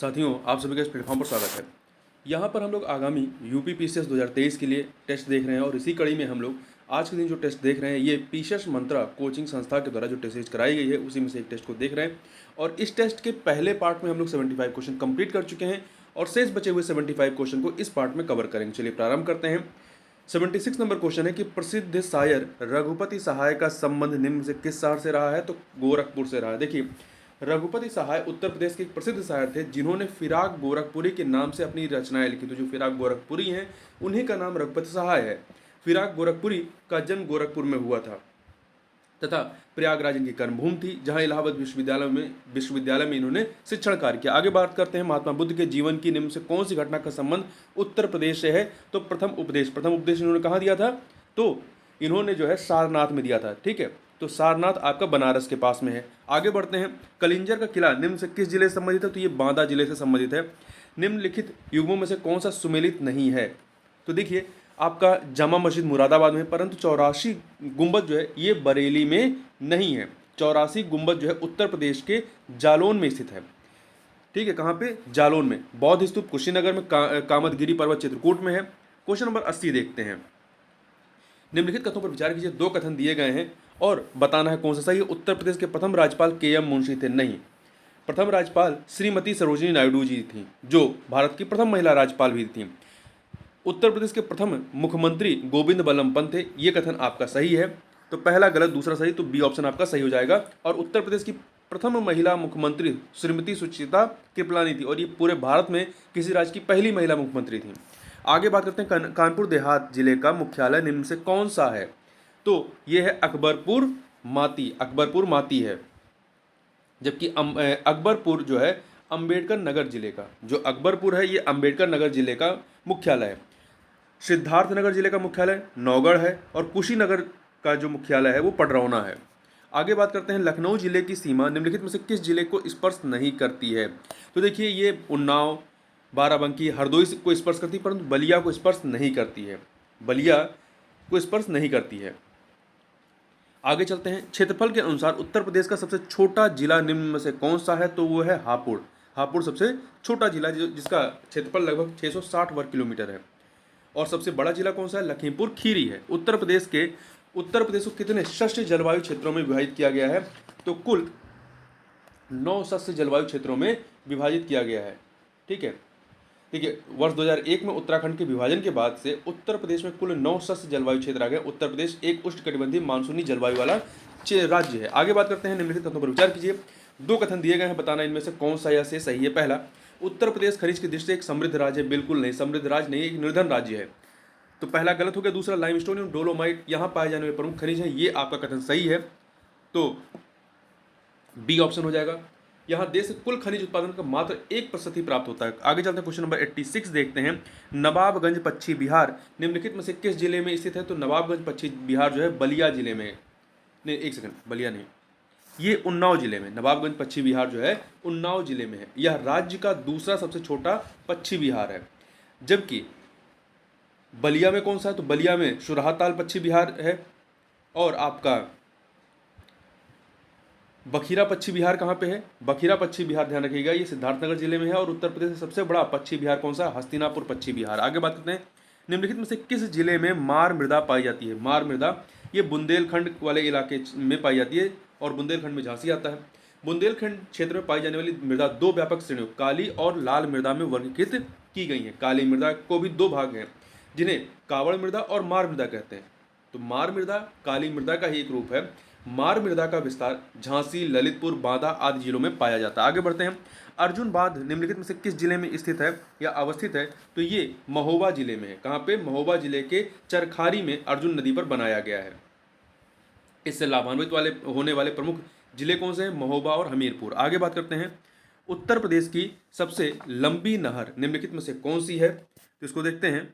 साथियों, आप सभी का इस प्लेटफॉर्म पर स्वागत है। यहाँ पर हम लोग आगामी यूपी पीसीएस 2023 के लिए टेस्ट देख रहे हैं और इसी कड़ी में हम लोग आज के दिन जो टेस्ट देख रहे हैं ये पीसीएस मंत्रा कोचिंग संस्था के द्वारा जो टेस्ट सीरीज कराई गई है उसी में से एक टेस्ट को देख रहे हैं। और इस टेस्ट के पहले पार्ट में हम लोग 75 क्वेश्चन कंप्लीट कर चुके हैं और शेष बचे हुए 75 क्वेश्चन को इस पार्ट में कवर करेंगे। चलिए प्रारंभ करते हैं। 76 नंबर क्वेश्चन है कि प्रसिद्ध शायर रघुपति सहाय का संबंध निम्न से किस शहर से रहा है? तो गोरखपुर से रहा है। देखिए, रघुपति सहाय उत्तर प्रदेश के एक प्रसिद्ध शायर थे जिन्होंने फिराक गोरखपुरी के नाम से अपनी रचनाएं लिखी। तो जो फिराक गोरखपुरी हैं उन्हीं का नाम रघुपति सहाय है। फिराक गोरखपुरी का जन्म गोरखपुर में हुआ था तथा प्रयागराज इनकी कर्मभूमि थी, जहां इलाहाबाद विश्वविद्यालय में इन्होंने शिक्षण कार्य किया। आगे बात करते हैं महात्मा बुद्ध के जीवन की निम्न से कौन सी घटना का संबंध उत्तर प्रदेश से है? तो प्रथम उपदेश इन्होंने कहाँ दिया था? तो इन्होंने जो है सारनाथ में दिया था। ठीक है, तो सारनाथ आपका बनारस के पास में है। आगे बढ़ते हैं। कलिंजर का किला निम्न से किस जिले से संबंधित है? तो ये बांदा जिले से संबंधित है। निम्नलिखित युग्मों में से कौन सा सुमेलित नहीं है? तो देखिए, आपका जामा मस्जिद मुरादाबाद में, परंतु 84 गुंबद जो है ये बरेली में नहीं है। 84 गुंबद जो है उत्तर प्रदेश के जालौन में स्थित है। ठीक है, कहाँ पे? जालौन में। बौद्ध स्तूप कुशीनगर में, कामदगिरी पर्वत चित्रकूट में है। क्वेश्चन नंबर 80 देखते हैं। निम्नलिखित कथनों पर विचार कीजिए। दो कथन दिए गए हैं और बताना है कौन सा सही है। उत्तर प्रदेश के प्रथम राज्यपाल के.एम. मुंशी थे। नहीं, प्रथम राज्यपाल श्रीमती सरोजिनी नायडू जी थी, जो भारत की प्रथम महिला राज्यपाल भी थी। उत्तर प्रदेश के प्रथम मुख्यमंत्री गोविंद बल्लभ पंत थे। ये कथन आपका सही है। तो पहला गलत, दूसरा सही, तो बी ऑप्शन आपका सही हो जाएगा। और उत्तर प्रदेश की प्रथम महिला मुख्यमंत्री श्रीमती सुचिता कृपलानी थी और ये पूरे भारत में किसी राज्य की पहली महिला मुख्यमंत्री थी। आगे बात करते हैं। कानपुर देहात जिले का मुख्यालय निम्न से कौन सा है? तो ये है अकबरपुर माती है। जबकि अकबरपुर जो है अंबेडकर नगर जिले का, जो अकबरपुर है ये अंबेडकर नगर जिले का मुख्यालय है। सिद्धार्थनगर जिले का मुख्यालय नौगढ़ है और कुशीनगर का जो मुख्यालय है वो पडरौना है। आगे बात करते हैं। लखनऊ जिले की सीमा निम्नलिखित में से किस जिले को स्पर्श नहीं करती है? तो देखिए, ये उन्नाव, बाराबंकी, हरदोई को स्पर्श करती है, परंतु बलिया को स्पर्श नहीं करती है। बलिया को स्पर्श नहीं करती है। आगे चलते हैं। क्षेत्रफल के अनुसार उत्तर प्रदेश का सबसे छोटा जिला निम्न में से कौन सा है? तो वो है हापुड़। हापुड़ सबसे छोटा जिला जिसका क्षेत्रफल लगभग 660 वर्ग किलोमीटर है। और सबसे बड़ा जिला कौन सा है? लखीमपुर खीरी है। उत्तर प्रदेश को कितने शस्य जलवायु क्षेत्रों में विभाजित किया गया है? तो कुल 9 शस्य जलवायु क्षेत्रों में विभाजित किया गया है। ठीक है, देखिए, वर्ष 2001 में उत्तराखंड के विभाजन के बाद से उत्तर प्रदेश में कुल 9 शस्य जलवायु क्षेत्र आ गए। उत्तर प्रदेश एक उष्णकटिबंधीय मानसूनी जलवायु वाला राज्य है। आगे बात करते हैं। निम्नलिखित कथनों पर विचार कीजिए। दो कथन दिए गए हैं, बताना इनमें से कौन सा या से सही है। पहला, उत्तर प्रदेश खनिज की दृष्टि से एक समृद्ध राज्य है। बिल्कुल नहीं, समृद्ध राज्य नहीं, एक निर्धन राज्य है। तो पहला गलत हो गया। दूसरा, लाइमस्टोन एवं डोलोमाइट यहाँ पाए जाने वाले प्रमुख खनिज हैं, ये आपका कथन सही है। तो बी ऑप्शन हो जाएगा। यहाँ देश से कुल खनिज उत्पादन का मात्र 1% ही प्राप्त होता है। आगे चलते हैं। क्वेश्चन नंबर 86 देखते हैं। नवाबगंज पश्चिमी बिहार निम्नलिखित में से किस जिले में स्थित है? तो नवाबगंज पश्चिमी बिहार जो है बलिया जिले में, नहीं एक सेकंड, बलिया नहीं, ये उन्नाव जिले में। नवाबगंज पश्चिमी बिहार जो है उन्नाव जिले में है। यह राज्य का दूसरा सबसे छोटा पश्चिमी बिहार है। जबकि बलिया में कौन सा है? तो बलिया में सुरहाताल पश्चिमी बिहार है। और आपका बखीरा पश्चिमी बिहार कहाँ पे है? बखीरा पश्चिमी बिहार, ध्यान रखिएगा, ये सिद्धार्थनगर जिले में है। और उत्तर प्रदेश का सबसे बड़ा पश्चिमी बिहार कौन सा? हस्तिनापुर पश्चिमी बिहार। आगे बात करते हैं। निम्नलिखित में से किस जिले में मार मृदा पाई जाती है? मार मृदा ये बुंदेलखंड वाले इलाके में पाई जाती है और बुंदेलखंड में झांसी आता है। बुंदेलखंड क्षेत्र में पाई जाने वाली मृदा दो व्यापक श्रेणियों काली और लाल मृदा में वर्गीकृत की गई है। काली मृदा को भी दो भाग हैं जिन्हें कावड़ मृदा और मार मृदा कहते हैं। तो मार मृदा काली मृदा का ही एक रूप है। मार मृदा का विस्तार झांसी, ललितपुर, बांदा आदि जिलों में पाया जाता है। आगे बढ़ते हैं। अर्जुन बांध निम्नलिखित में से किस जिले में स्थित है या अवस्थित है? तो ये महोबा जिले में है। कहाँ पे? महोबा जिले के चरखारी में अर्जुन नदी पर बनाया गया है। इससे लाभान्वित होने वाले प्रमुख जिले कौन से हैं? महोबा और हमीरपुर। आगे बात करते हैं। उत्तर प्रदेश की सबसे लंबी नहर निम्नलिखित में से कौन सी है? तो इसको देखते हैं।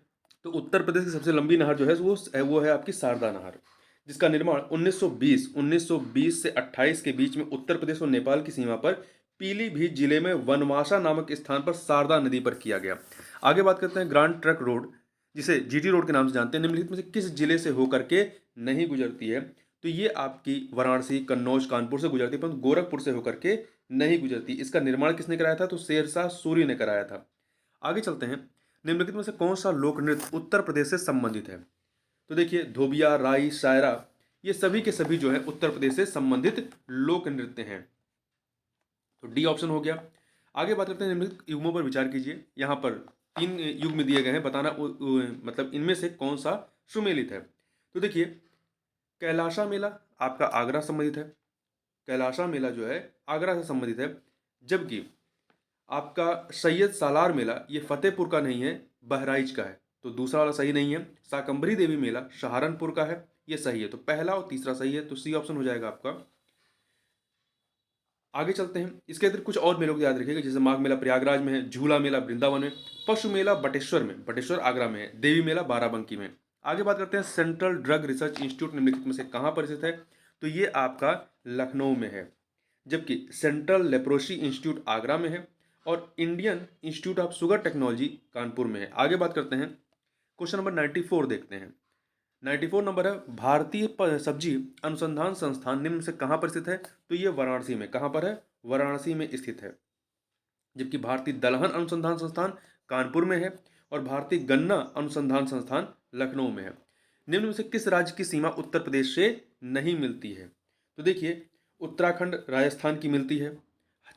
तो उत्तर प्रदेश की सबसे लंबी नहर जो है वो है आपकी शारदा नहर, जिसका निर्माण 1920 से 28 के बीच में उत्तर प्रदेश और नेपाल की सीमा पर पीलीभीत जिले में वनवासा नामक स्थान पर शारदा नदी पर किया गया। आगे बात करते हैं। ग्रांड ट्रंक रोड, जिसे जीटी रोड के नाम से जानते हैं, निम्नलिखित में से किस जिले से होकर के नहीं गुजरती है? तो ये आपकी वाराणसी, कन्नौज, कानपुर से गुजरती है, परंतु गोरखपुर से होकर के नहीं गुजरती। इसका निर्माण किसने कराया था? तो शेरशाह सूरी ने कराया था। आगे चलते हैं, निम्नलिखित में से कौन सा लोक नृत्य उत्तर प्रदेश से संबंधित है? तो देखिए, धोबिया, राई, शायरा, ये सभी के सभी जो है उत्तर प्रदेश से संबंधित लोक नृत्य हैं। तो डी ऑप्शन हो गया। आगे बात करते हैं, निम्नलिखित युग्मों पर विचार कीजिए। यहाँ पर 3 युग्म दिए गए हैं, बताना मतलब इनमें से कौन सा सुमेलित है। तो देखिए, कैलाशा मेला आपका आगरा संबंधित है, कैलाशा मेला जो है आगरा से संबंधित है। जबकि आपका सैयद सालार मेला ये फतेहपुर का नहीं है, बहराइच का है। तो दूसरा वाला सही नहीं है। शाकंभरी देवी मेला सहारनपुर का है, ये सही है। तो पहला और तीसरा सही है, तो सी ऑप्शन हो जाएगा आपका। आगे चलते हैं, इसके अतिरिक्त कुछ और मेलों को याद रखिएगा, जैसे माघ मेला प्रयागराज में है, झूला मेला वृंदावन में, पशु मेला बटेश्वर में, बटेश्वर आगरा में है, देवी मेला बाराबंकी में। आगे बात करते हैं, सेंट्रल ड्रग रिसर्च इंस्टीट्यूट निम्नलिखित में से कहाँ पर स्थित है? तो ये आपका लखनऊ में है। जबकि सेंट्रल लेप्रोसी इंस्टीट्यूट आगरा में है और Indian institute of sugar technology Kanpur में है। आगे बात करते हैं, क्वेश्चन नंबर 94 देखते हैं। 94 नंबर है, भारतीय सब्जी अनुसंधान संस्थान निम्न से कहाँ पर स्थित है? तो ये वाराणसी में। कहाँ पर है? वाराणसी में स्थित है। जबकि भारतीय दलहन अनुसंधान संस्थान कानपुर में है और भारतीय गन्ना अनुसंधान संस्थान लखनऊ में है। निम्न में से किस राज्य की सीमा उत्तर प्रदेश से नहीं मिलती है? तो देखिए, उत्तराखंड राजस्थान की मिलती है,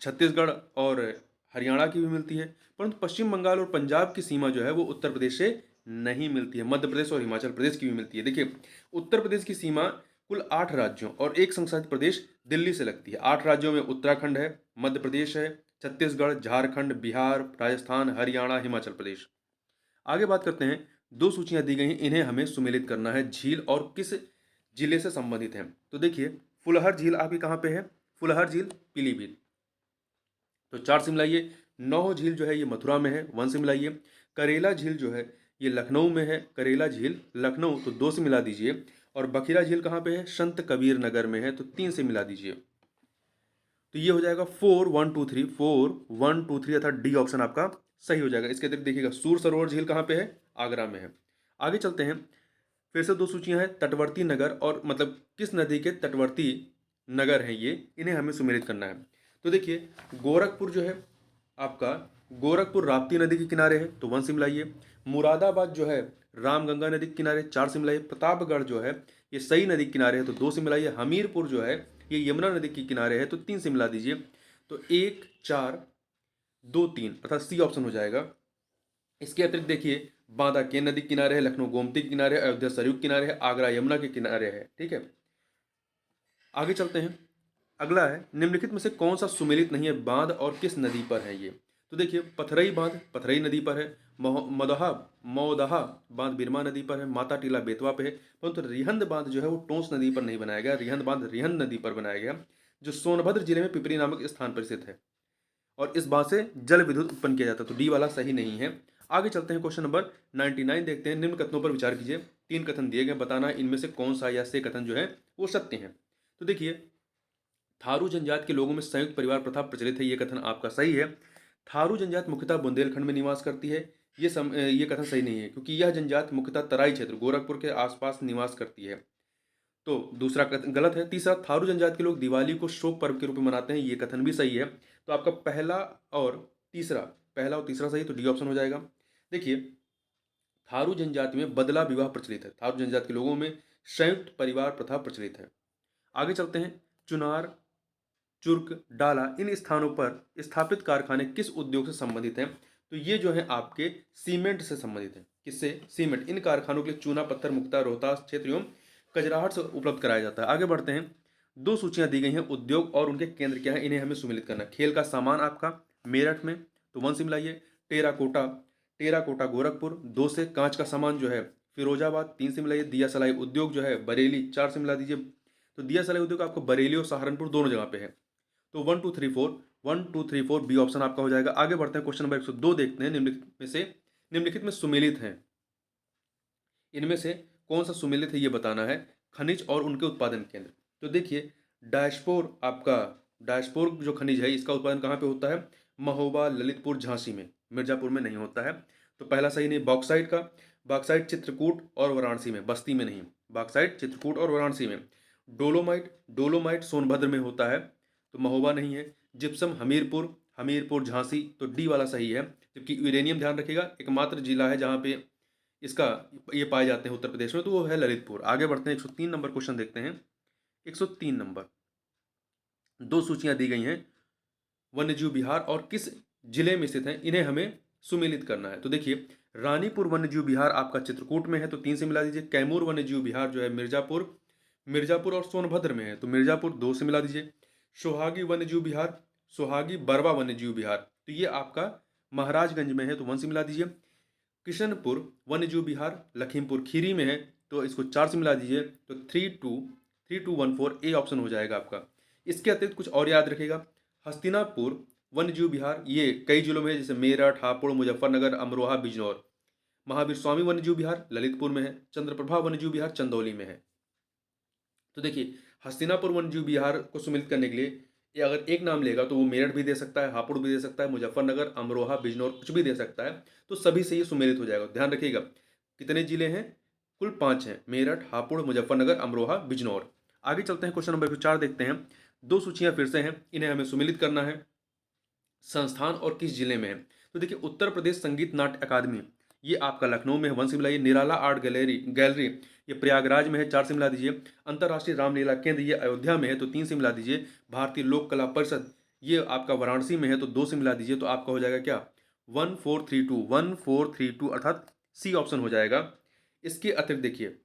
छत्तीसगढ़ और हरियाणा की भी मिलती है, परंतु पश्चिम बंगाल और पंजाब की सीमा जो है वो उत्तर प्रदेश से नहीं मिलती है। मध्य प्रदेश और हिमाचल प्रदेश की भी मिलती है। देखिए, उत्तर प्रदेश की सीमा कुल 8 राज्यों और एक संघशासित प्रदेश दिल्ली से लगती है। 8 राज्यों में उत्तराखंड है, मध्य प्रदेश है, छत्तीसगढ़, झारखंड, बिहार, राजस्थान, हरियाणा, हिमाचल प्रदेश। आगे बात करते हैं, 2 सूचियां दी गई हैं, इन्हें हमें सुमेलित करना है। झील और किस जिले से संबंधित हैं? तो देखिए, फुलहर झील आपकी कहाँ पे है? फुलहर झील पीलीभीत, तो 4 से मिलाइए। नौह झील जो है ये मथुरा में है, 1 से मिलाइए। करेला झील जो है ये लखनऊ में है, करेला झील लखनऊ, तो 2 से मिला दीजिए। और बखिरा झील कहाँ पे है? संत कबीर नगर में है, तो 3 से मिला दीजिए। तो ये हो जाएगा 4 1 2 3, 4 1 2 3, अर्थात डी ऑप्शन आपका सही हो जाएगा। इसके अतिरिक्त देखिएगा, सूर सरोवर झील कहाँ पे है? आगरा में है। आगे चलते हैं, फिर से 2 सूचियां हैं, तटवर्ती नगर और मतलब किस नदी के तटवर्ती नगर हैं ये, इन्हें हमें सुमेलित करना है। तो देखिए, गोरखपुर जो है आपका, गोरखपुर राप्ती नदी के किनारे है, तो 1 से मिलाइए। मुरादाबाद जो है रामगंगा नदी के किनारे, 4 से मिलाइए। प्रतापगढ़ जो है ये सई नदी के किनारे है, तो 2 से मिलाइए। हमीरपुर जो है ये यमुना नदी के किनारे है, तो 3 से मिला दीजिए। तो 1 4 2 3, अर्थात सी ऑप्शन हो जाएगा। इसके अतिरिक्त देखिए, बांदा केन नदी के किनारे है, लखनऊ गोमती के किनारे है, अयोध्या सरयू के किनारे है, आगरा यमुना के किनारे है। ठीक है, आगे चलते हैं। अगला है, निम्नलिखित में से कौन सा सुमेलित नहीं है बांध और किस नदी पर है ये? तो देखिए, पथरई बांध पथरई नदी पर है, मदहा मौदहा बांध बिरमा नदी पर है, माता टीला बेतवा पे है। परंतु रिहंद बांध जो है वो टोंस नदी पर नहीं बनाया गया, रिहंद बांध रिहंद नदी पर बनाया गया, जो सोनभद्र जिले में पिपरी नामक स्थान पर स्थित है। और इस बात से जल विद्युत उत्पन्न किया जाता है, तो डी वाला सही नहीं है। आगे चलते हैं, क्वेश्चन नंबर 99 देखते हैं। निम्न कथनों पर विचार कीजिए। 3 कथन दिए गए, बताना इनमें से कौन सा या से कथन जो है वो सत्य है। तो देखिए, थारू जनजाति के लोगों में संयुक्त परिवार प्रथा प्रचलित है, ये कथन आपका सही है। थारू जनजाति मुख्यतः बुंदेलखंड में निवास करती है, ये कथन सही नहीं है, क्योंकि यह जनजाति मुख्यतः तराई क्षेत्र गोरखपुर के आसपास निवास करती है, तो दूसरा कथन गलत है। तीसरा, थारू जनजाति के लोग दिवाली को शोक पर्व के रूप में मनाते हैं, ये कथन भी सही है। तो आपका पहला और तीसरा सही, तो डी ऑप्शन हो जाएगा। देखिए, थारू जनजाति में बदला विवाह प्रचलित है, थारू जनजाति के लोगों में संयुक्त परिवार प्रथा प्रचलित है। आगे चलते हैं, चुनार, चुर्क, डाला, इन स्थानों पर स्थापित कारखाने किस उद्योग से संबंधित हैं? तो ये जो है आपके सीमेंट से संबंधित है। किससे? सीमेंट। इन कारखानों के लिए चूना पत्थर मुक्ता रोहतास क्षेत्र एवं कजराहट से उपलब्ध कराया जाता है। आगे बढ़ते हैं, 2 सूचियां दी गई हैं, उद्योग और उनके केंद्र क्या है, इन्हें हमें सुमेलित करना है। खेल का सामान आपका मेरठ में, तो 1 से मिलाइए। टेराकोटा टेराकोटा गोरखपुर, 2 से। कांच का सामान जो है फिरोजाबाद, 3 से मिलाइए। दिया सलाई उद्योग जो है बरेली, 4 से मिला दीजिए। तो दिया सलाई उद्योग आपको बरेली और सहारनपुर दोनों जगह पे है, तो 1 2 3 4 1 2 3 4 बी ऑप्शन आपका हो जाएगा। आगे बढ़ते हैं, क्वेश्चन नंबर 102 देखते हैं। निम्नलिखित में सुमेलित हैं, इनमें से कौन सा सुमेलित है ये बताना है। खनिज और उनके उत्पादन केंद्र, तो देखिए, डायस्पोर जो खनिज है इसका उत्पादन कहाँ पे होता है? महोबा, ललितपुर, झांसी में, मिर्जापुर में नहीं होता है, तो पहला सही नहीं। बॉक्साइट चित्रकूट और वाराणसी में, बस्ती में नहीं, बॉक्साइट चित्रकूट और वाराणसी में। डोलोमाइट सोनभद्र में होता है, तो महोबा नहीं है। जिप्सम हमीरपुर, हमीरपुर झांसी, तो डी वाला सही है। जबकि यूरेनियम ध्यान रखिएगा एकमात्र जिला है जहाँ पे इसका ये पाए जाते हैं उत्तर प्रदेश में, तो वो है ललितपुर। आगे बढ़ते हैं 103 नंबर क्वेश्चन देखते हैं। 103 नंबर, दो सूचियां दी गई हैं वन्यजीव विहार और किस जिले में स्थित हैं, इन्हें हमें सुमेलित करना है। तो देखिए, रानीपुर वन्यजीव विहार आपका चित्रकूट में है, तो 3 से मिला दीजिए। कैमूर वन्यजीव विहार जो है मिर्जापुर, मिर्जापुर और सोनभद्र में है, तो मिर्जापुर 2 से मिला दीजिए। सोहागी वन्यजीव विहार, सोहागी बरवा वन्यजीव विहार, तो ये आपका महाराजगंज में है, तो 1 से मिला दीजिए। किशनपुर वन्यजीव विहार लखीमपुर खीरी में है, तो इसको 4 से मिला दीजिए। तो 3214 ए ऑप्शन हो जाएगा आपका। इसके अतिरिक्त कुछ और याद रखिएगा, हस्तिनापुर वन्यजीव विहार ये कई जिलों में है, जैसे मेरठ, हापुड़, मुजफ्फरनगर, अमरोहा, बिजनौर। महावीर स्वामी वन्यजीव विहार ललितपुर में है। चंद्रप्रभा वन्यजीव विहार चंदौली में है। तो देखिए, हस्तिनापुर वन्यजीव विहार को सुमिलित करने के लिए ये अगर एक नाम लेगा तो वो मेरठ भी दे सकता है, हापुड़ भी दे सकता है, मुजफ्फरनगर, अमरोहा, बिजनौर कुछ भी दे सकता है, तो सभी से ये सुमेलित हो जाएगा। ध्यान रखिएगा कितने जिले हैं, कुल 5 हैं, मेरठ, हापुड़, मुजफ्फरनगर, अमरोहा, बिजनौर। आगे चलते हैं, क्वेश्चन नंबर 4 देखते हैं। दो सूचियां फिर से हैं, इन्हें हमें सुमेलित करना है। संस्थान और किस जिले में है, तो देखिए उत्तर प्रदेश संगीत नाट्य अकादमी ये आपका लखनऊ में है, 1 से मिलाइए। निराला आर्ट गैलरी गैलरी ये प्रयागराज में है, 4 से मिला दीजिए। अंतर्राष्ट्रीय रामलीला केंद्र ये अयोध्या में है, तो 3 से मिला दीजिए। भारतीय लोक कला परिषद ये आपका वाराणसी में है, तो 2 से मिला दीजिए। तो आपका हो जाएगा क्या, 1432 अर्थात सी ऑप्शन हो जाएगा। इसके अतिरिक्त देखिए,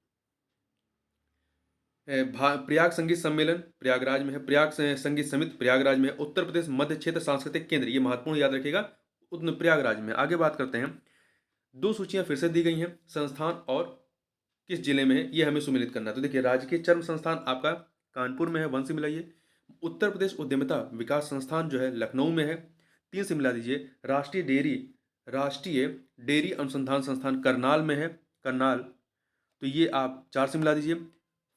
प्रयाग संगीत सम्मेलन प्रयागराज में है, प्रयाग संगीत समिति प्रयागराज में है, उत्तर प्रदेश मध्य क्षेत्र सांस्कृतिक केंद्र ये महत्वपूर्ण याद रखिएगा प्रयागराज में। आगे बात करते हैं, दो सूचियां फिर से दी गई हैं, संस्थान और किस जिले में है ये हमें सुमेलित करना है। तो देखिए, राजकीय चर्म संस्थान आपका कानपुर में है, 1 से मिलाइए। उत्तर प्रदेश उद्यमिता विकास संस्थान जो है लखनऊ में है, 3 से मिला दीजिए। राष्ट्रीय डेयरी अनुसंधान संस्थान करनाल में है, करनाल, तो ये आप 4 से मिला दीजिए।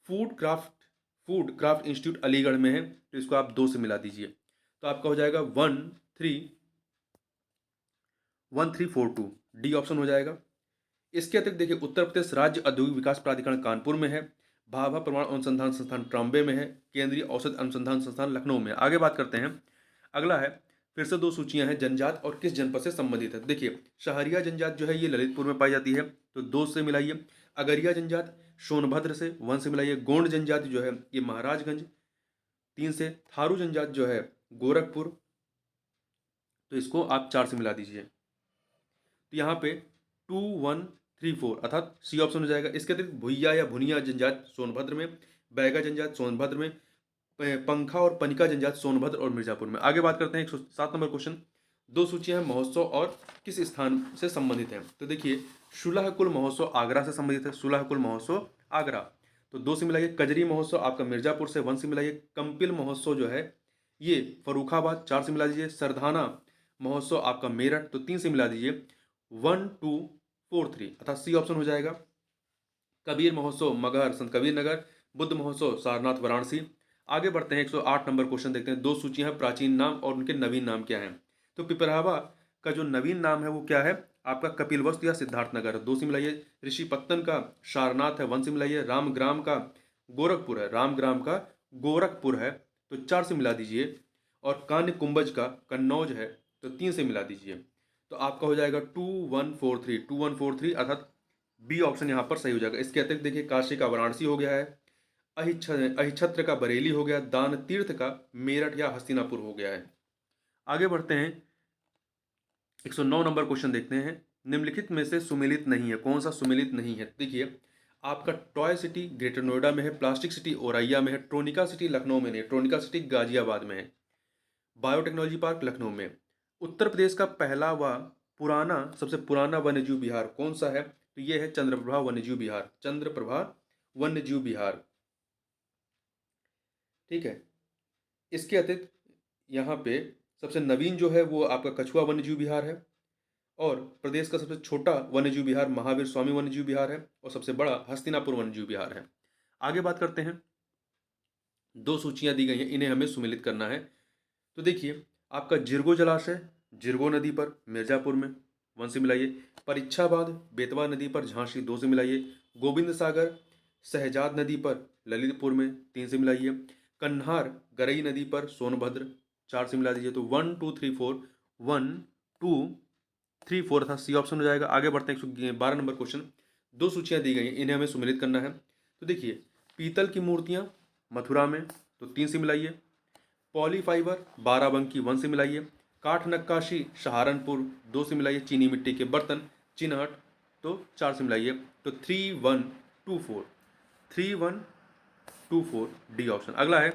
फूड क्राफ्ट इंस्टीट्यूट अलीगढ़ में है, तो इसको आप 2 से मिला दीजिए। तो आपका हो जाएगा 1342 डी ऑप्शन हो जाएगा। इसके अतिरिक्त देखिए, उत्तर प्रदेश राज्य औद्योगिक विकास प्राधिकरण कानपुर में है, भाभा परमाणु अनुसंधान संस्थान ट्रॉम्बे में है, केंद्रीय औषध अनुसंधान संस्थान लखनऊ में है। आगे बात करते हैं, अगला है फिर से दो सूचियां हैं, जनजात और किस जनपद से संबंधित है। देखिए, शहरिया जनजात जो है ये ललितपुर में पाई जाती है, तो 2 से मिलाइए। अगरिया जनजात सोनभद्र से, 1 से मिलाइए। गोंड जनजाति जो है ये महाराजगंज, 3 से। थारू जनजाति जो है गोरखपुर, तो इसको आप 4 से मिला दीजिए। तो यहाँ पे 2134 अर्थात सी ऑप्शन हो जाएगा। इसके अतिरिक्त भुइया या भुनिया जनजात सोनभद्र में, बैगा जनजात सोनभद्र में, पंखा और पनिका जनजात सोनभद्र और मिर्जापुर में। आगे बात करते हैं 107 नंबर क्वेश्चन, दो सूचियां हैं महोत्सव और किस स्थान से संबंधित हैं। तो देखिए, सुलहकुल महोत्सव आगरा से संबंधित है, सुलहकुल महोत्सव आगरा, तो 2 से मिलाइए। कजरी महोत्सव आपका मिर्जापुर से, 1 से मिलाइए। कंपिल महोत्सव जो है ये फरुखाबाद, 4 से मिला दीजिए। सरधाना महोत्सव आपका मेरठ, तो 3 से मिला दीजिए। 1243 अर्थात सी ऑप्शन हो जाएगा। कबीर महोत्सव मगहर संत कबीर नगर, बुद्ध महोत्सव सारनाथ वाराणसी। आगे बढ़ते हैं, 108 नंबर क्वेश्चन देखते हैं। दो सूचियां हैं, प्राचीन नाम और उनके नवीन नाम क्या हैं। तो पिपरावा का जो नवीन नाम है वो क्या है आपका, कपिलवस्तु या सिद्धार्थनगर, 2 से मिलाइए। ऋषिपत्तन का सारनाथ है, 1 से मिलाइए। रामग्राम का गोरखपुर है, रामग्राम का गोरखपुर है, तो 4 से मिला दीजिए। और कान्य कुंभज का कन्नौज है, तो 3 से मिला दीजिए। तो आपका हो जाएगा 2143 अर्थात बी ऑप्शन यहाँ पर सही हो जाएगा। इसके अतिरिक्त देखिए, काशी का वाराणसी हो गया है, अहिछत्र का बरेली हो गया, दान तीर्थ का मेरठ या हस्तिनापुर हो गया है। आगे बढ़ते हैं, 109 नंबर क्वेश्चन देखते हैं। निम्नलिखित में से सुमेलित नहीं है, कौन सा सुमेलित नहीं है। देखिए, आपका टॉय सिटी ग्रेटर नोएडा में है, प्लास्टिक सिटी औरैया में है, ट्रोनिका सिटी लखनऊ में नहीं, ट्रोनिका सिटी गाजियाबाद में है, बायोटेक्नोलॉजी पार्क लखनऊ में। उत्तर प्रदेश का पहला व सबसे पुराना वन्यजीव विहार कौन सा है, तो ये है चंद्रप्रभा वन्यजीव विहार, चंद्रप्रभा वन्यजीव विहार, ठीक है। इसके अतिरिक्त यहाँ पे सबसे नवीन जो है वो आपका कछुआ वन्यजीव विहार है, और प्रदेश का सबसे छोटा वन्यजीव विहार महावीर स्वामी वन्यजीव विहार है, और सबसे बड़ा हस्तिनापुर वन्यजीव विहार है। आगे बात करते हैं, दो सूचियां दी गई हैं, इन्हें हमें सुमेलित करना है। तो देखिए, आपका जिरगो जलाशय जिरगो नदी पर मिर्जापुर में, 1 से मिलाइए। परीक्षाबाद बेतवा नदी पर झांसी, 2 से मिलाइए। गोविंद सागर शहजाद नदी पर ललितपुर में, 3 से मिलाइए। कन्हार गरई नदी पर सोनभद्र, 4 से मिला दीजिए, तो 1 2 3 4, 1 2 3 4 था, सी ऑप्शन हो जाएगा। आगे बढ़ते हैं 112 नंबर क्वेश्चन। दो सूचियां दी गई हैं, इन्हें हमें सुमेलित करना है। तो देखिए, पीतल की मूर्तियां मथुरा में, तो 3 से मिलाइए। पॉलीफाइबर बाराबंकी 1 से मिलाइए। काठ नक्काशी सहारनपुर 2 से मिलाइए। चीनी मिट्टी के बर्तन चिन्हट, तो 4 से मिलाइए। तो 3124, 3124 डी ऑप्शन। अगला है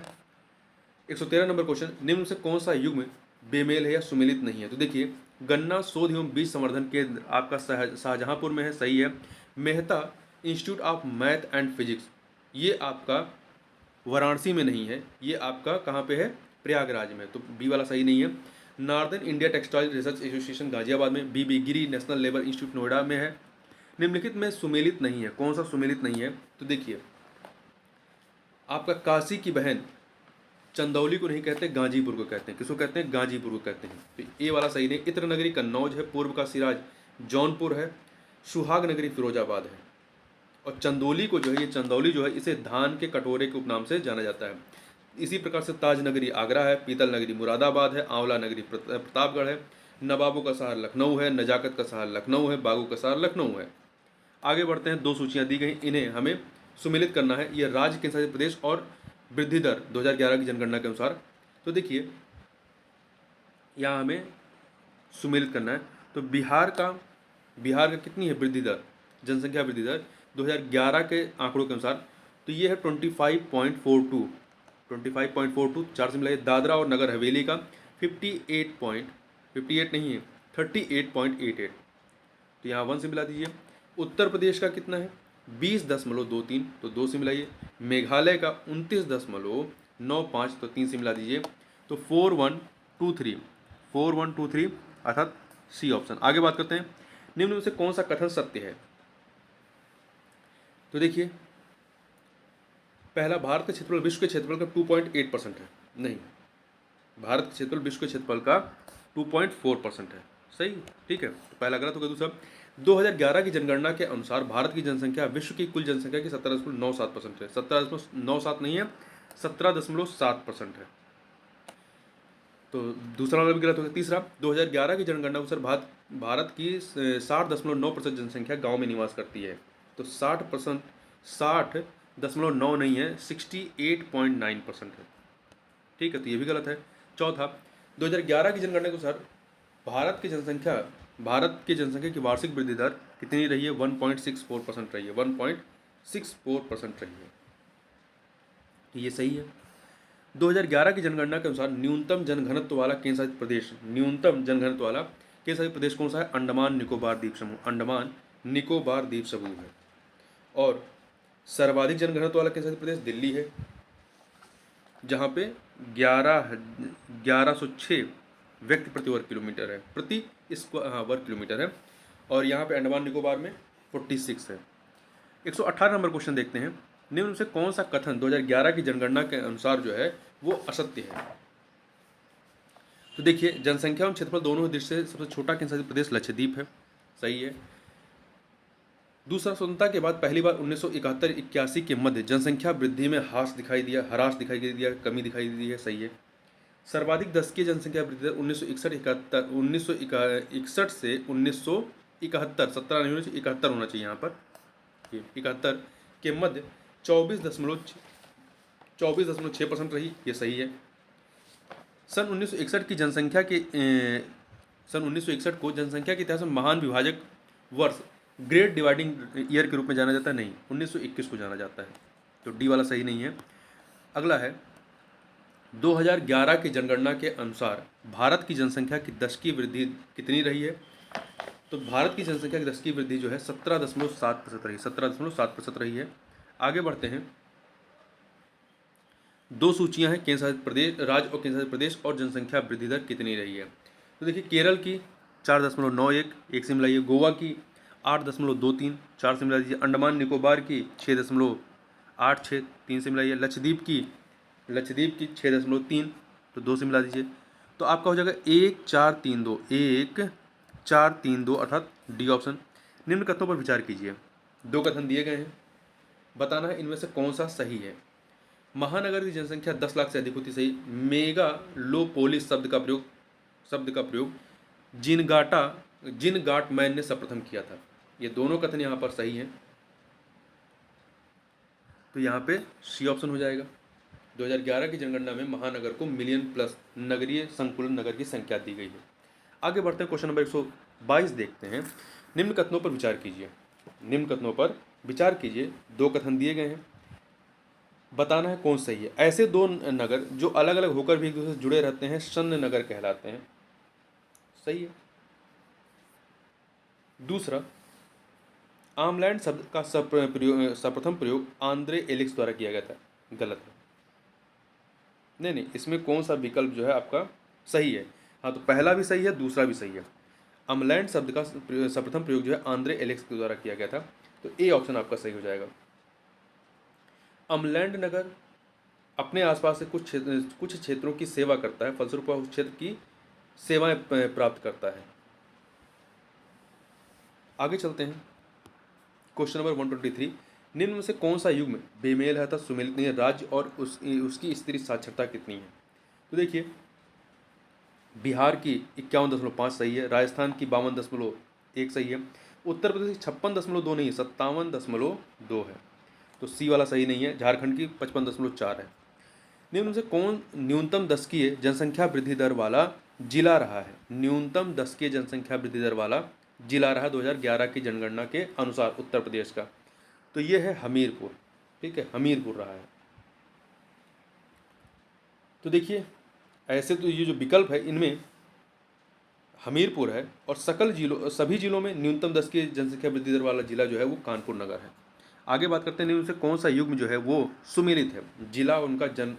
113 नंबर क्वेश्चन। निम्न से कौन सा युग्म बेमेल है या सुमेलित नहीं है? तो देखिए, गन्ना शोध एवं बीज संवर्धन केंद्र आपका शाहजहांपुर में है, सही है। Mehta institute of math and physics, ये आपका वाराणसी में नहीं है, ये आपका कहाँ पे है? प्रयागराज में, तो बी वाला सही नहीं है। Northern India textile research association Ghaziabad में, बी गिरी नेशनल लेबर इंस्टीट्यूट नोएडा में है। निम्नलिखित में सुमेलित नहीं है, कौन सा सुमेलित नहीं है? तो देखिए, आपका काशी की बहन चंदौली को नहीं कहते, गाजीपुर को कहते हैं। किसको कहते हैं? गाजीपुर को कहते हैं। तो ये वाला सही नहीं। इत्र नगरी कन्नौज है, पूर्व का सिराज जौनपुर है, सुहाग नगरी फिरोजाबाद है। और चंदौली को जो है, ये चंदौली जो है, इसे धान के कटोरे के उपनाम से जाना जाता है। इसी प्रकार से ताज नगरी आगरा है, पीतल नगरी मुरादाबाद है, आंवला नगरी प्रतापगढ़ है, नवाबों का शहर लखनऊ है, नजाकत का शहर लखनऊ है, बागों का शहर लखनऊ है। आगे बढ़ते हैं, दो सूचियां दी गई, इन्हें हमें सुमेलित करना है। यह राज्य केंद्र शासित प्रदेश और वृद्धि दर 2011 की जनगणना के अनुसार। तो देखिए, यहाँ हमें सुमेलित करना है। तो बिहार का कितनी है वृद्धि दर, जनसंख्या वृद्धि दर 2011 के आंकड़ों के अनुसार? तो ये है 25.42, 25.42, 4 से मिलाइए। दादरा और नगर हवेली का 58 नहीं है, 38.88, तो यहाँ 1 से मिला दीजिए। उत्तर प्रदेश का कितना है? 20.23, तो 2 से मिलाइए। मेघालय का 29.95, तो 3 से मिला दीजिए। तो 4123 अर्थात सी ऑप्शन। आगे बात करते हैं, निम्न में से कौन सा कथन सत्य है? तो देखिए, पहला, भारत का क्षेत्रफल विश्व के क्षेत्रफल का 2.8% है। नहीं, भारत का क्षेत्रफल विश्व के क्षेत्रफल का 2.4% है, सही, ठीक है, तो पहला गलत होगा। दूसरा, 2011 की जनगणना के अनुसार भारत की जनसंख्या विश्व की कुल जनसंख्या की 17.97% है। 17.97 नहीं है, 17.7% है, तो दूसरा वाला भी गलत होगा। तीसरा, 2011 की जनगणना के अनुसार भारत की 60.9% जनसंख्या गांव में निवास करती है। तो 60%, 60.9 नहीं है, 68.9% है, ठीक है, तो ये भी गलत है। चौथा, 2011 की जनगणना के अनुसार भारत की जनसंख्या की वार्षिक वृद्धि दर कितनी रही है? 1.64% रही है, 1.64% रही है, ये सही है। 2011 की जनगणना के अनुसार न्यूनतम जनघनत्व वाला केंद्र शासित प्रदेश कौन सा है? अंडमान निकोबार द्वीप समूह, अंडमान निकोबार द्वीप समूह है। और सर्वाधिक जनघनत्व वाला केंद्र शासित प्रदेश दिल्ली है, जहाँ पे 1106 व्यक्ति प्रति वर्ग किलोमीटर है, वर्ग किलोमीटर है। और यहाँ पे अंडमान निकोबार में 46 है। 118 नंबर क्वेश्चन देखते हैं, निम्न में से कौन सा कथन 2011 की जनगणना के अनुसार जो है वो असत्य है? तो देखिए, जनसंख्या और क्षेत्रफल दोनों दृष्टि से सबसे छोटा केंद्र शासित प्रदेश लक्षद्वीप है, सही है। दूसरा, स्वतंत्रता के बाद पहली बार 1971-81 के मध्य जनसंख्या वृद्धि में ह्रास दिखाई दिया, कमी दिखाई दी है, सही है। सर्वाधिक दशकीय जनसंख्या वृद्धि दर 1961 से 1971, 17 नहीं, 1971 होना चाहिए यहाँ पर, 71 के मध्य 24.6% रही, ये सही है। सन 1961 की जनसंख्या के सन 1961 को जनसंख्या के इतिहास में महान विभाजक वर्ष, ग्रेट डिवाइडिंग ईयर के रूप में जाना जाता है? नहीं, 1921 को जाना जाता है, तो डी वाला सही नहीं है। अगला है, 2011 की जनगणना के अनुसार भारत की जनसंख्या की दशकीय वृद्धि कितनी रही है? तो भारत की जनसंख्या की दशकीय वृद्धि जो है 17.7% रही, 17.7% रही है। आगे बढ़ते हैं, दो सूचियां हैं, केंद्र शासित प्रदेश, राज्य और केंद्र शासित प्रदेश, और जनसंख्या वृद्धि दर कितनी रही है? तो देखिए, केरल की 4.91, 1 से मिलाइए। गोवा की 8.23, 4 से मिला दीजिए। अंडमान निकोबार की 6.86, 3 से मिलाइए। लक्षद्वीप की 6.3, तो 2 से मिला दीजिए। तो आपका हो जाएगा 1,432 अर्थात डी ऑप्शन। निम्न कथनों पर विचार कीजिए, दो कथन दिए गए हैं, बताना है इनमें से कौन सा सही है। महानगर की जनसंख्या 10 लाख से अधिक होती सही। मेगालोपोलिस शब्द का प्रयोग जिनगाटमैन ने सर्वप्रथम किया था। ये दोनों कथन यहाँ पर सही हैं, तो यहाँ पे सी ऑप्शन हो जाएगा। 2011 की जनगणना में महानगर को मिलियन प्लस नगरीय संकुलन नगर की संख्या दी गई है। आगे बढ़ते हैं, क्वेश्चन नंबर 122 देखते हैं। निम्न कथनों पर विचार कीजिए। निम्न कथनों पर विचार कीजिए। दो कथन दिए गए हैं, बताना है कौन सही है। ऐसे दो नगर जो अलग अलग होकर भी एक दूसरे से जुड़े रहते हैं सन्न नगर कहलाते हैं। सही है। दूसरा, आमलैंड शब्द का सर्वप्रथम प्रयोग आंद्रे एलिक्स द्वारा किया गया था। गलत है। नहीं, इसमें कौन सा विकल्प जो है आपका सही है? हाँ, तो पहला भी सही है, दूसरा भी सही है। अमलैंड शब्द का सर्वप्रथम प्रयोग जो है आंद्रे एलिक्स के द्वारा किया गया था, तो ए ऑप्शन आपका सही हो जाएगा। अमलैंड नगर अपने आसपास से कुछ क्षेत्रों की सेवा करता है, फलस्वरूप उस क्षेत्र की सेवाएं प्राप्त करता है। आगे चलते हैं, क्वेश्चन नंबर 123। निम्न में से कौन सा युग्म बेमेल है, सुमेलित नहीं है? राज्य और उसकी स्त्री साक्षरता कितनी है? तो देखिए, बिहार की 51.5 सही है, राजस्थान की 52.1 सही है, उत्तर प्रदेश की 56.2 नहीं है, 57.2 है, तो सी वाला सही नहीं है। झारखंड की 55.4 है। निम्न में से कौन न्यूनतम दशकीय जनसंख्या वृद्धि दर वाला जिला रहा है? न्यूनतम दशकीय जनसंख्या वृद्धि दर वाला जिला रहा 2011 की जनगणना के अनुसार उत्तर प्रदेश का, तो ये है हमीरपुर। ठीक है, हमीरपुर रहा है। तो देखिए, ऐसे तो ये जो विकल्प है इनमें हमीरपुर है, और सभी जिलों में न्यूनतम 10 की जनसंख्या वृद्धि दर वाला जिला जो है वो कानपुर नगर है। आगे बात करते हैं, निम्न से कौन सा युग्म जो है वो सुमेलित है? जिला उनका जन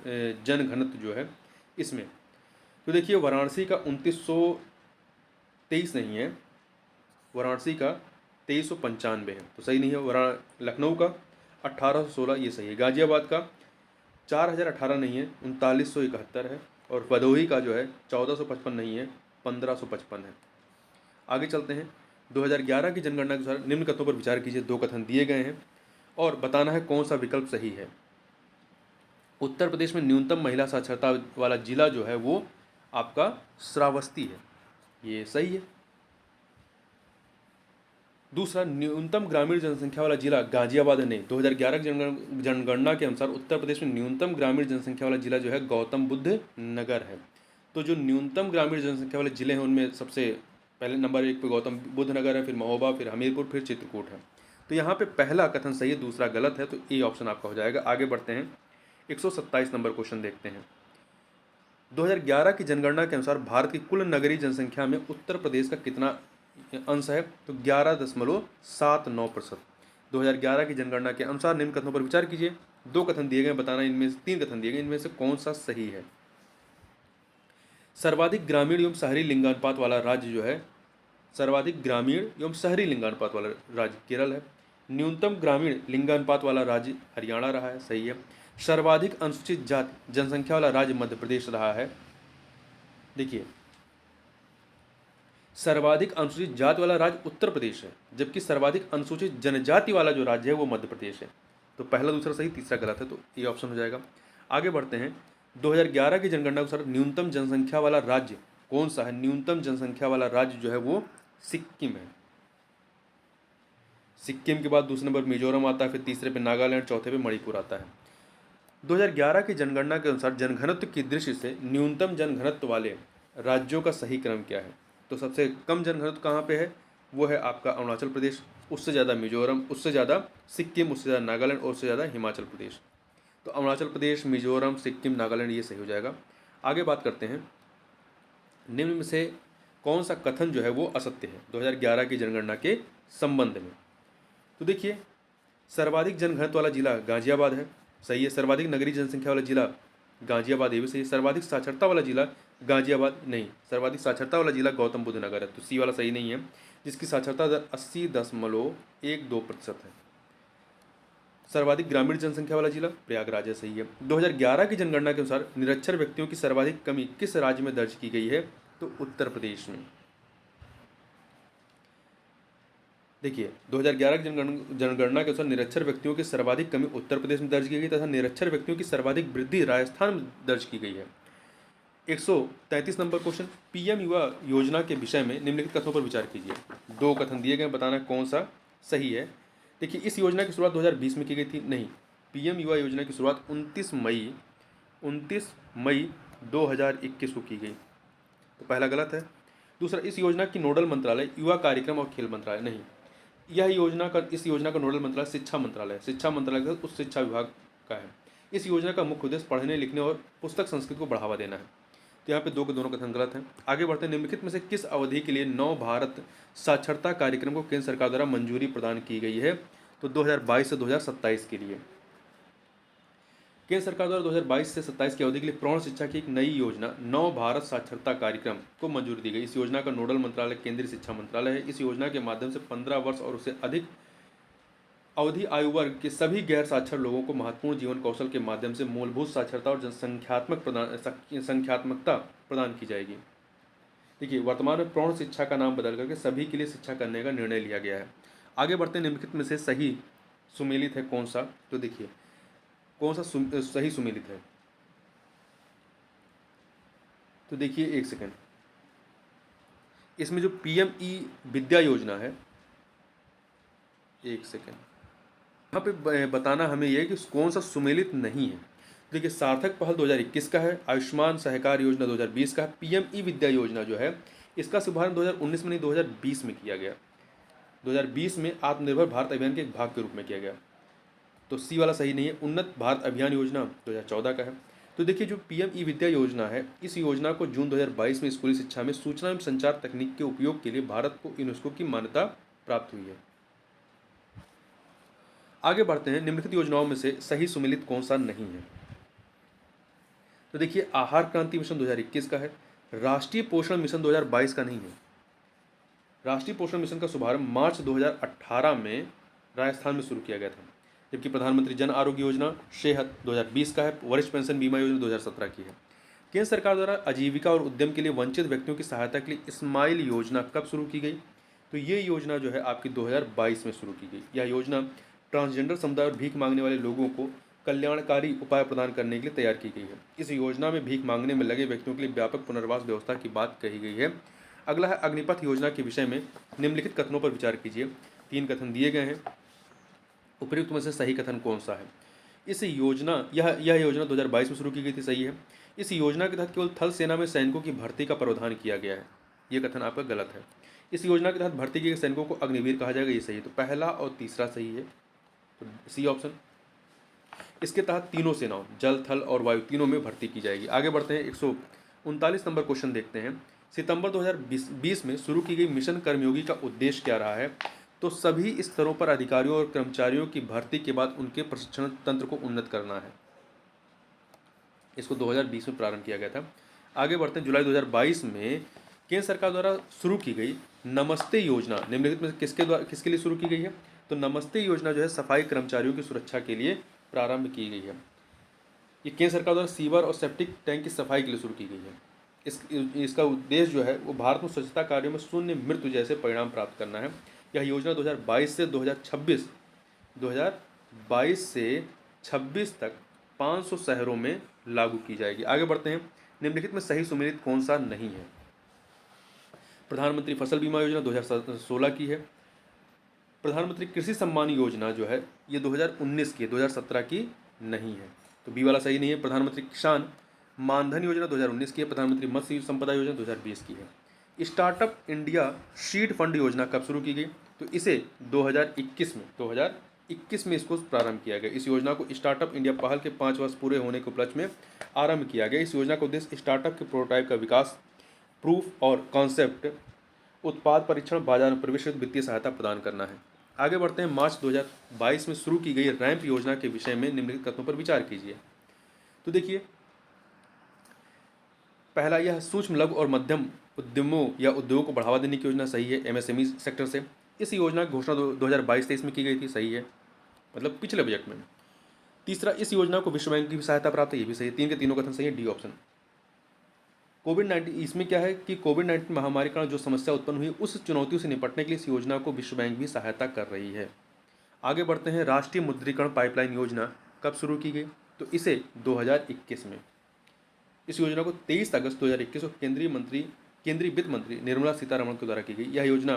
घनत्व जो है इसमें, तो देखिए वाराणसी का 2923 नहीं है, वाराणसी का 2395 है, तो सही नहीं है। लखनऊ का 1816 ये सही है। गाजियाबाद का 4018 नहीं है, 3971 है, और भदोही का जो है 1455 नहीं है, 1555 है। आगे चलते हैं, 2011 की जनगणना के अनुसार निम्न कथनों पर विचार कीजिए। दो कथन दिए गए हैं और बताना है कौन सा विकल्प सही है। उत्तर प्रदेश में न्यूनतम महिला साक्षरता वाला जिला जो है वो आपका श्रावस्ती है, ये सही है। दूसरा, न्यूनतम ग्रामीण जनसंख्या वाला जिला गाजियाबाद है, नहीं। 2011 की जनगणना के अनुसार उत्तर प्रदेश में न्यूनतम ग्रामीण जनसंख्या वाला जिला जो है गौतम बुद्ध नगर है। तो जो न्यूनतम ग्रामीण जनसंख्या वाले जिले हैं उनमें सबसे पहले नंबर 1 पे गौतम बुद्ध नगर है, फिर महोबा, फिर हमीरपुर, फिर चित्रकूट है। तो यहाँ पे पहला कथन सही है, दूसरा गलत है, तो ए ऑप्शन आपका हो जाएगा। आगे बढ़ते हैं, 127 नंबर क्वेश्चन देखते हैं। 2011 की जनगणना के अनुसार भारत की कुल नगरीय जनसंख्या में उत्तर प्रदेश का कितना अंश है? तो 11.79%। 2011 की जनगणना के अनुसार निम्न कथनों पर विचार कीजिए। दो कथन दिए गए, बताना इनमें से, 3 कथन दिए गए, इनमें से कौन सा सही है। सर्वाधिक ग्रामीण एवं शहरी लिंगानुपात वाला राज्य जो है, सर्वाधिक ग्रामीण एवं शहरी लिंगानुपात वाला राज्य केरल है। न्यूनतम ग्रामीण लिंगानुपात वाला राज्य हरियाणा रहा है, सही है। सर्वाधिक अनुसूचित जाति जनसंख्या वाला राज्य मध्य प्रदेश रहा है। देखिए, सर्वाधिक अनुसूचित जाति वाला राज्य उत्तर प्रदेश है, जबकि सर्वाधिक अनुसूचित जनजाति वाला जो राज्य है वो मध्य प्रदेश है। तो पहला दूसरा सही, तीसरा गलत है, तो ये ऑप्शन हो जाएगा। आगे बढ़ते हैं, 2011 की जनगणना के अनुसार न्यूनतम जनसंख्या वाला राज्य कौन सा है? न्यूनतम जनसंख्या वाला राज्य जो है वो सिक्किम है। सिक्किम के बाद दूसरे नंबर मिजोरम आता है, फिर तीसरे पे नागालैंड, चौथे पे मणिपुर आता है। 2011 की जनगणना के अनुसार जनघनत्व की दृष्टि से न्यूनतम जनघनत्व वाले राज्यों का सही क्रम क्या है? तो सबसे कम जनघनत्व कहाँ पे है? वो है आपका अरुणाचल प्रदेश, उससे ज़्यादा मिजोरम, उससे ज़्यादा सिक्किम, उससे ज़्यादा नागालैंड और उससे ज़्यादा हिमाचल प्रदेश। तो अरुणाचल प्रदेश, मिजोरम, सिक्किम, नागालैंड ये सही हो जाएगा। आगे बात करते हैं, निम्न में से कौन सा कथन जो है वो असत्य है 2011 की जनगणना के संबंध में? तो देखिए, सर्वाधिक जनघनत्व वाला जिला गाजियाबाद है, सही है। सर्वाधिक नगरीय जनसंख्या वाला जिला गाजियाबाद, ये भी सही है। सर्वाधिक साक्षरता वाला जिला गाजियाबाद नहीं, सर्वाधिक साक्षरता वाला जिला गौतम बुद्ध नगर है, तो सी वाला सही नहीं है, जिसकी साक्षरता दर 80.12% है। सर्वाधिक ग्रामीण जनसंख्या वाला जिला प्रयागराज है, सही है। 2011 की जनगणना के अनुसार निरक्षर व्यक्तियों की सर्वाधिक कमी किस राज्य में दर्ज की गई है? तो उत्तर प्रदेश में। देखिए 2011 की जनगणना के अनुसार निरक्षर व्यक्तियों की सर्वाधिक कमी उत्तर प्रदेश में दर्ज की गई तथा निरक्षर व्यक्तियों की सर्वाधिक वृद्धि राजस्थान में दर्ज की गई है। 133 नंबर क्वेश्चन, पीएम युवा योजना के विषय में निम्नलिखित कथनों पर विचार कीजिए। दो कथन दिए गए, बताना कौन सा सही है। देखिए, इस योजना की शुरुआत 2020 में की गई थी, नहीं। पीएम युवा योजना की शुरुआत 29 मई 2021 को की गई, तो पहला गलत है। दूसरा, इस योजना की नोडल मंत्रालय युवा कार्यक्रम और खेल मंत्रालय, नहीं। इस योजना का नोडल मंत्रालय शिक्षा मंत्रालय है। शिक्षा मंत्रालय का उच्च शिक्षा विभाग का है। इस योजना का मुख्य उद्देश्य पढ़ने लिखने और पुस्तक संस्कृति को बढ़ावा देना है। तो यहाँ पे दो के दोनों कथन गलत हैं। आगे बढ़ते हैं, निम्नलिखित में से किस अवधि के लिए नव भारत साक्षरता कार्यक्रम को केंद्र सरकार द्वारा मंजूरी प्रदान की गई है? तो 2022 से 2027 के लिए। केंद्र सरकार द्वारा 2022 से 27 की अवधि के लिए प्रौढ़ शिक्षा की एक नई योजना नव भारत साक्षरता कार्यक्रम को मंजूरी दी गई। इस योजना का नोडल मंत्रालय केंद्रीय शिक्षा मंत्रालय है। इस योजना के माध्यम से 15 वर्ष और उससे अधिक अवधि आयु वर्ग के सभी गैर साक्षर लोगों को महत्वपूर्ण जीवन कौशल के माध्यम से मूलभूत साक्षरता और संख्यात्मकता प्रदान की जाएगी। देखिए, वर्तमान में प्रौढ़ शिक्षा का नाम बदल करके सभी के लिए शिक्षा करने का निर्णय लिया गया है। आगे बढ़ते हैं, निम्नलिखित में से सही सुमेलित है कौन सा? तो देखिए, कौन सा सही सुमेलित है? तो देखिए, एक सेकेंड, इसमें जो पीएम ई विद्या योजना है, एक सेकेंड, यहाँ पे बताना हमें यह है कि कौन सा सुमेलित नहीं है। देखिए, सार्थक पहल 2021 का है, आयुष्मान सहकार योजना 2020 का है, पीएम ई विद्या योजना जो है इसका शुभारंभ 2019 में नहीं 2020 में किया गया। 2020 में आत्मनिर्भर भारत अभियान के एक भाग के रूप में किया गया, तो सी वाला सही नहीं है। उन्नत भारत अभियान योजना 2014 का है। तो देखिए, जो पीएम ई विद्या योजना है, इस योजना को जून 2022 में स्कूली शिक्षा में सूचना एवं संचार तकनीक के उपयोग के लिए भारत को यूनेस्को की मान्यता प्राप्त हुई है। आगे बढ़ते हैं, निम्नलिखित योजनाओं में से सही सुमेलित कौन सा नहीं है? तो देखिए, आहार क्रांति मिशन 2021 का है, राष्ट्रीय पोषण मिशन 2022 का नहीं है। राष्ट्रीय पोषण मिशन का शुभारंभ मार्च 2018 में राजस्थान में शुरू किया गया था, जबकि प्रधानमंत्री जन आरोग्य योजना सेहत 2020 का है, वरिष्ठ पेंशन बीमा योजना 2017 की है। केंद्र सरकार द्वारा आजीविका और उद्यम के लिए वंचित व्यक्तियों की सहायता के लिए स्माइल योजना कब शुरू की गई? तो ये योजना जो है आपकी 2022 में शुरू की गई। यह योजना ट्रांसजेंडर समुदाय और भीख मांगने वाले लोगों को कल्याणकारी उपाय प्रदान करने के लिए तैयार की गई है। इस योजना में भीख मांगने में लगे व्यक्तियों के लिए व्यापक पुनर्वास व्यवस्था की बात कही गई है। अगला है, अग्निपथ योजना के विषय में निम्नलिखित कथनों पर विचार कीजिए। 3 कथन दिए गए हैं, उपयुक्त में से सही कथन कौन सा है? यह योजना 2022 में शुरू की गई थी, सही है। इस योजना के तहत केवल थल सेना में सैनिकों की भर्ती का प्रावधान किया गया है, ये कथन आपका गलत है। इस योजना के तहत भर्ती किए गए सैनिकों को अग्निवीर कहा जाएगा, ये सही है। तो पहला और तीसरा सही है, तो सी ऑप्शन। इसके तहत तीनों सेनाओं जल थल और वायु तीनों में भर्ती की जाएगी। आगे बढ़ते हैं, 139 नंबर क्वेश्चन देखते हैं। सितंबर 2020 में शुरू की गई मिशन कर्मयोगी का उद्देश्य क्या रहा है? तो सभी स्तरों पर अधिकारियों और कर्मचारियों की भर्ती के बाद उनके प्रशिक्षण तंत्र को उन्नत करना है। इसको 2020 में प्रारंभ किया गया था। आगे बढ़ते हैं, जुलाई 2022 में केंद्र सरकार द्वारा शुरू की गई नमस्ते योजना निम्नलिखित में किसके लिए शुरू की गई है? तो नमस्ते योजना जो है सफाई कर्मचारियों की सुरक्षा के लिए प्रारंभ की गई है। ये केंद्र सरकार द्वारा सीवर और सेप्टिक टैंक की सफाई के लिए शुरू की गई है। इसका उद्देश्य जो है वो भारत में स्वच्छता कार्यों में शून्य मृत्यु जैसे परिणाम प्राप्त करना है। यह योजना 2022 से 26 तक 500 शहरों में लागू की जाएगी। आगे बढ़ते हैं, निम्नलिखित में सही सुमेलित कौन सा नहीं है? प्रधानमंत्री फसल बीमा योजना 2016 की है। प्रधानमंत्री कृषि सम्मान योजना जो है ये 2019 की है, 2017 की नहीं है, तो बी वाला सही नहीं है। प्रधानमंत्री किसान मानधन योजना 2019 की है। प्रधानमंत्री मत्स्य संपदा योजना 2020 की है। स्टार्टअप इंडिया सीड फंड योजना कब शुरू की गई? तो इसे 2021 में इसको प्रारंभ किया गया। इस योजना को स्टार्टअप इंडिया पहल के 5 वर्ष पूरे होने के उपलक्ष्य में आरंभ किया गया। इस योजना का उद्देश्य स्टार्टअप के प्रोटोटाइप का विकास, प्रूफ और कॉन्सेप्ट, उत्पाद परीक्षण, बाजार में प्रवेश, वित्तीय सहायता प्रदान करना है। आगे बढ़ते हैं, मार्च 2022 में शुरू की गई रैंप योजना के विषय में निम्नलिखित कथनों पर विचार कीजिए। तो देखिए, पहला, यह सूक्ष्म लघु और मध्यम उद्यमों या उद्योगों को बढ़ावा देने की योजना, सही है, एमएसएमई सेक्टर से। इस योजना की घोषणा 2022-23 में की गई थी, सही है, मतलब पिछले बजट में। तीसरा, इस योजना को विश्व बैंक की भी सहायता प्राप्त है, ये भी सही है। 3 के तीनों कथन सही है, डी ऑप्शन। कोविड-19 इसमें क्या है कि कोविड-19 महामारी के कारण जो समस्या उत्पन्न हुई, उस चुनौतियों से निपटने के लिए इस योजना को विश्व बैंक भी सहायता कर रही है। आगे बढ़ते हैं, राष्ट्रीय मुद्रीकरण पाइपलाइन योजना कब शुरू की गई? तो इसे 2021 में, इस योजना को 23 अगस्त 2021 को केंद्रीय वित्त मंत्री निर्मला सीतारमण के द्वारा की गई। यह योजना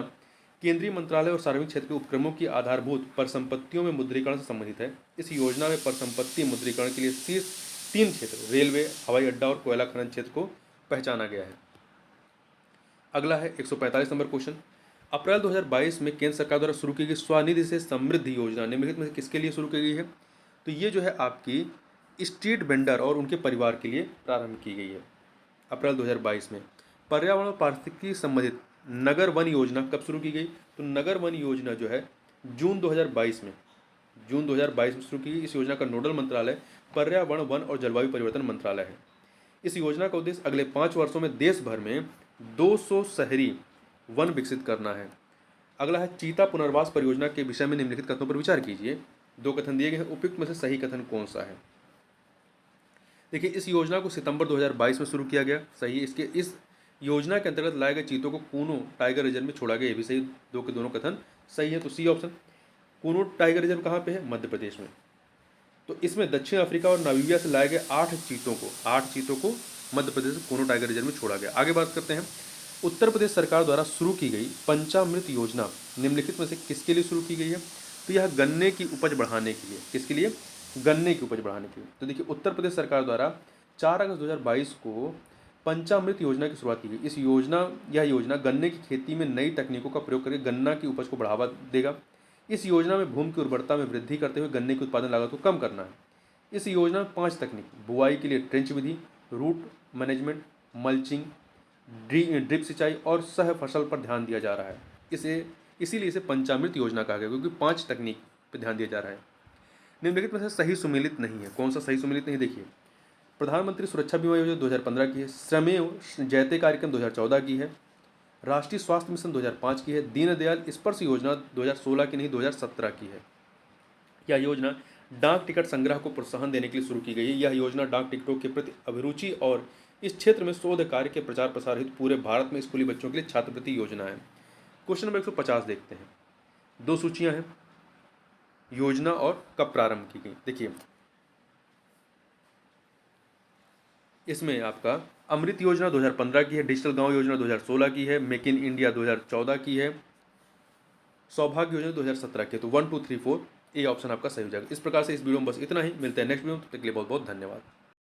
केंद्रीय मंत्रालय और सार्वजनिक क्षेत्र के उपक्रमों की आधारभूत परिसंपत्तियों में मुद्रीकरण से संबंधित है। इस योजना में परिसंपत्ति मुद्रीकरण के लिए शीर्ष 3 क्षेत्र रेलवे, हवाई अड्डा और कोयला खनन क्षेत्र को पहचाना गया है। अगला है 145 नंबर क्वेश्चन, अप्रैल 2022 में केंद्र सरकार द्वारा शुरू की गई स्वनिधि से समृद्धि योजना निम्नलिखित में से किसके लिए शुरू की गई है? तो ये जो है आपकी स्ट्रीट वेंडर और उनके परिवार के लिए प्रारंभ की गई है। अप्रैल 2022 में पर्यावरण और पारिस्थितिकी संबंधित नगर वन योजना कब शुरू की गई? तो नगर वन योजना जो है जून 2022 में शुरू की गई। इस योजना का नोडल मंत्रालय पर्यावरण, वन और जलवायु परिवर्तन मंत्रालय है। इस योजना का उद्देश्य अगले 5 वर्षों में देश भर में 200 शहरी वन विकसित करना है। अगला है, चीता पुनर्वास परियोजना के विषय में निम्नलिखित कथनों पर विचार कीजिए। 2 कथन दिए गए हैं, उपयुक्त में से सही कथन कौन सा है? देखिए, इस योजना को सितंबर 2022 में शुरू किया गया, सही है। इस योजना के अंतर्गत लाए गए चीतों को कूनो टाइगर रिजर्व में छोड़ा गया, ये भी सही, 2 के दोनों कथन सही है। तो C option, Kuno tiger reserve कहाँ पे है? मध्य प्रदेश में। तो इसमें दक्षिण अफ्रीका और नामीबिया से लाए गए 8 चीतों को मध्य प्रदेश से कूनो टाइगर रिजर्व में छोड़ा गया। आगे बात करते हैं, उत्तर प्रदेश सरकार द्वारा शुरू की गई पंचामृत योजना निम्नलिखित में से किसके लिए शुरू की गई है? तो यह गन्ने की उपज बढ़ाने के लिए। किसके लिए? गन्ने की उपज बढ़ाने के लिए। तो देखिए, उत्तर प्रदेश सरकार द्वारा 4 अगस्त 2022 को पंचामृत योजना की शुरुआत की गई। यह योजना गन्ने की खेती में नई तकनीकों का प्रयोग करके गन्ना की उपज को बढ़ावा देगा। इस योजना में भूमि की उर्वरता में वृद्धि करते हुए गन्ने की उत्पादन लागत को कम करना है। इस योजना में 5 तकनीक, बुआई के लिए ट्रेंच विधि, रूट मैनेजमेंट, मल्चिंग, ड्रिप सिंचाई और सह फसल पर ध्यान दिया जा रहा है। इसीलिए इसे पंचामृत योजना कहा गया, क्योंकि 5 तकनीक पर ध्यान दिया जा रहा है। निम्नलिखित में से सही सुमेलित नहीं है। कौन सा सही सुमेलित नहीं? देखिए, प्रधानमंत्री सुरक्षा बीमा योजना 2015 की है, श्रमेव जयते कार्यक्रम 2014 की है, राष्ट्रीय स्वास्थ्य मिशन 2005 की है, दीनदयाल स्पर्श योजना 2016 की नहीं 2017 की है। यह योजना डाक टिकट संग्रह को प्रोत्साहन देने के लिए शुरू की गई है। यह योजना डाक टिकटों के प्रति अभिरुचि और इस क्षेत्र में शोध कार्य के प्रचार प्रसार हेतु पूरे भारत में स्कूली बच्चों के लिए छात्रवृत्ति योजना है। क्वेश्चन नंबर 150 देखते हैं। 2 सूचियां हैं, योजना और कब प्रारंभ की गई। देखिए, इसमें आपका अमृत योजना 2015 की है, डिजिटल गांव योजना 2016 की है, मेक इन इंडिया 2014 की है, सौभाग्य योजना 2017 की है। तो 1 2 3 4 ए ऑप्शन आपका सही हो जाएगा। इस प्रकार से इस वीडियो में बस इतना ही। मिलते हैं नेक्स्ट वीडियो में, तब तक के लिए बहुत बहुत धन्यवाद।